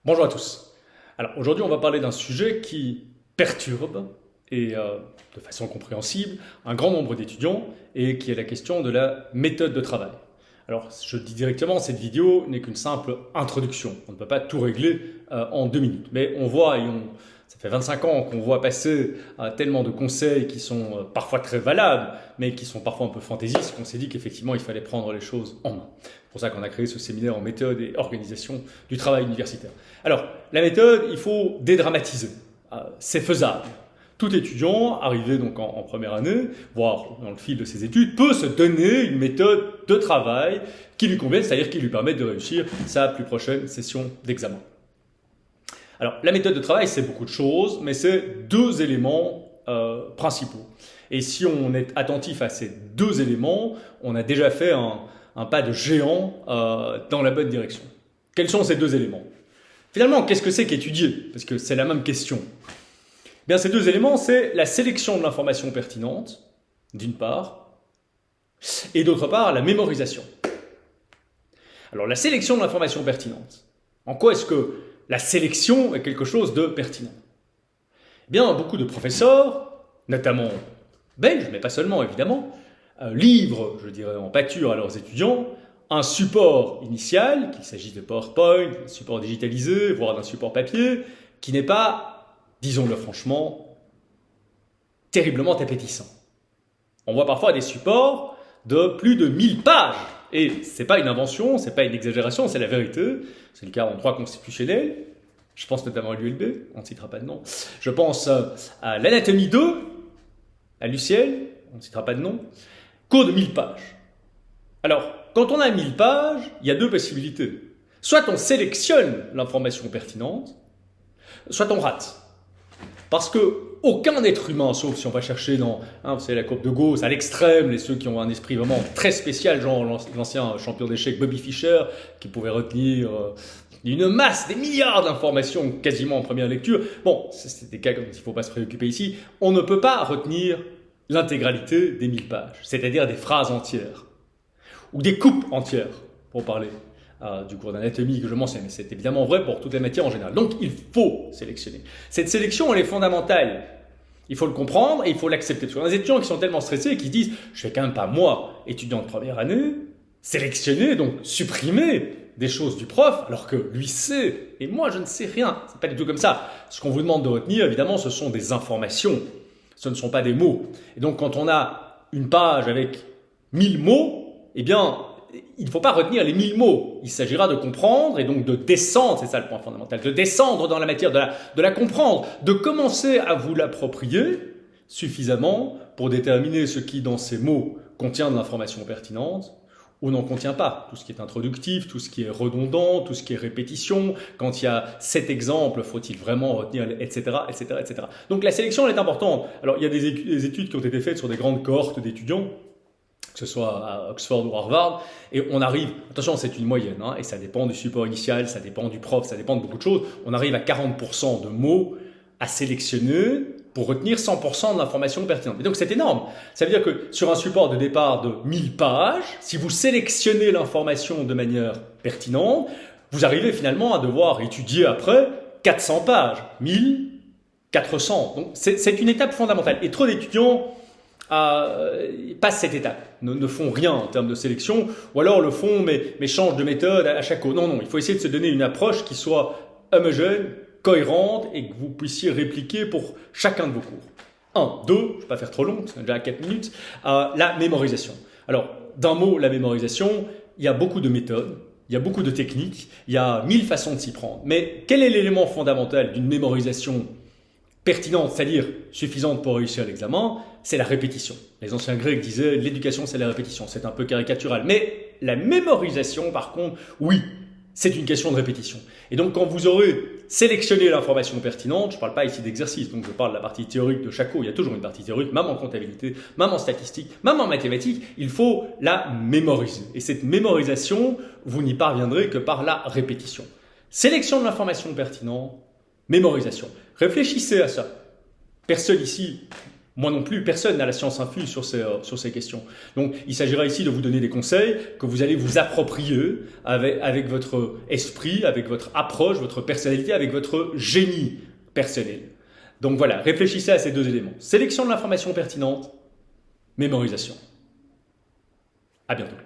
Bonjour à tous. Alors aujourd'hui on va parler d'un sujet qui perturbe et de façon compréhensible un grand nombre d'étudiants et qui est la question de la méthode de travail. Alors je dis directement, cette vidéo n'est qu'une simple introduction. On ne peut pas tout régler en 2 minutes. Mais on voit, ça fait 25 ans qu'on voit passer tellement de conseils qui sont parfois très valables, mais qui sont parfois un peu fantaisistes, qu'on s'est dit qu'effectivement il fallait prendre les choses en main. C'est pour ça qu'on a créé ce séminaire en méthode et organisation du travail universitaire. Alors, la méthode, il faut dédramatiser. C'est faisable. Tout étudiant, arrivé donc en première année, voire dans le fil de ses études, peut se donner une méthode de travail qui lui convienne, c'est-à-dire qui lui permette de réussir sa plus prochaine session d'examen. Alors, la méthode de travail, c'est beaucoup de choses, mais c'est deux éléments principaux. Et si on est attentif à ces deux éléments, on a déjà fait un pas de géant dans la bonne direction. Quels sont ces deux éléments ? Finalement, qu'est-ce que c'est qu'étudier? Parce que c'est la même question. Bien, ces deux éléments, c'est la sélection de l'information pertinente, d'une part, et d'autre part, la mémorisation. Alors, la sélection de l'information pertinente. En quoi est-ce que la sélection est quelque chose de pertinent? Eh bien, beaucoup de professeurs, notamment belges, mais pas seulement évidemment, livrent, je dirais, en pâture à leurs étudiants un support initial, qu'il s'agisse de PowerPoint, d'un support digitalisé, voire d'un support papier, qui n'est pas, disons-le franchement, terriblement appétissant. On voit parfois des supports de plus de 1000 pages. Et ce n'est pas une invention, ce n'est pas une exagération, c'est la vérité. C'est le cas en droit constitutionnel. Je pense notamment à l'ULB, on ne citera pas de nom. Je pense à l'anatomie 2, à l'UCL, on ne citera pas de nom. Cours de 1000 pages. Alors, quand on a 1000 pages, il y a deux possibilités. Soit on sélectionne l'information pertinente, soit on rate. Parce que aucun être humain, sauf si on va chercher dans vous savez, la courbe de Gauss à l'extrême, les ceux qui ont un esprit vraiment très spécial, genre l'ancien champion d'échecs Bobby Fischer, qui pouvait retenir une masse, des milliards d'informations quasiment en première lecture. Bon, c'est des cas dont il ne faut pas se préoccuper ici. On ne peut pas retenir l'intégralité des 1000 pages, c'est-à-dire des phrases entières, ou des coupes entières, pour parler du cours d'anatomie que je mentionne, mais c'est évidemment vrai pour toutes les matières en général. Donc il faut sélectionner. Cette sélection, elle est fondamentale. Il faut le comprendre et il faut l'accepter. Parce qu'on a des étudiants qui sont tellement stressés et qui se disent « je ne vais quand même pas, moi, étudiant de première année, sélectionner, donc supprimer des choses du prof, alors que lui sait, et moi je ne sais rien. » C'est pas du tout comme ça. Ce qu'on vous demande de retenir, évidemment, ce sont des informations. Ce ne sont pas des mots. Et donc quand on a une page avec 1000 mots, eh bien, il ne faut pas retenir les 1000 mots. Il s'agira de comprendre et donc de descendre, c'est ça le point fondamental, de descendre dans la matière, de la comprendre, de commencer à vous l'approprier suffisamment pour déterminer ce qui, dans ces mots, contient de l'information pertinente ou n'en contient pas. Tout ce qui est introductif, tout ce qui est redondant, tout ce qui est répétition. Quand il y a 7 exemples, faut-il vraiment retenir, etc., etc., etc. Donc la sélection, elle est importante. Alors il y a des études qui ont été faites sur des grandes cohortes d'étudiants, que ce soit à Oxford ou Harvard, et on arrive, attention c'est une moyenne, et ça dépend du support initial, ça dépend du prof, ça dépend de beaucoup de choses, on arrive à 40% de mots à sélectionner pour retenir 100% de l'information pertinente. Et donc c'est énorme. Ça veut dire que sur un support de départ de 1000 pages, si vous sélectionnez l'information de manière pertinente, vous arrivez finalement à devoir étudier après 400 pages, 1400. Donc c'est une étape fondamentale. Et trop d'étudiants passent cette étape, ne font rien en termes de sélection, ou alors le font mais changent de méthode à chaque cours. Non, il faut essayer de se donner une approche qui soit homogène, cohérente et que vous puissiez répliquer pour chacun de vos cours. 1, 2, je ne vais pas faire trop long, c'est déjà à 4 minutes, la mémorisation. Alors, d'un mot, la mémorisation, il y a beaucoup de méthodes, il y a beaucoup de techniques, il y a 1000 façons de s'y prendre. Mais quel est l'élément fondamental d'une mémorisation pertinente, c'est-à-dire suffisante pour réussir l'examen? C'est la répétition. Les anciens Grecs disaient l'éducation c'est la répétition, c'est un peu caricatural. Mais la mémorisation par contre, oui, c'est une question de répétition. Et donc quand vous aurez sélectionné l'information pertinente, je ne parle pas ici d'exercice, donc je parle de la partie théorique de chaque cours, il y a toujours une partie théorique, même en comptabilité, même en statistique, même en mathématiques, il faut la mémoriser. Et cette mémorisation, vous n'y parviendrez que par la répétition. Sélection de l'information pertinente, mémorisation. Réfléchissez à ça. Personne ici Moi non plus, personne n'a la science infuse sur ces questions. Donc il s'agira ici de vous donner des conseils que vous allez vous approprier avec votre esprit, avec votre approche, votre personnalité, avec votre génie personnel. Donc voilà, réfléchissez à ces deux éléments. Sélection de l'information pertinente, mémorisation. À bientôt.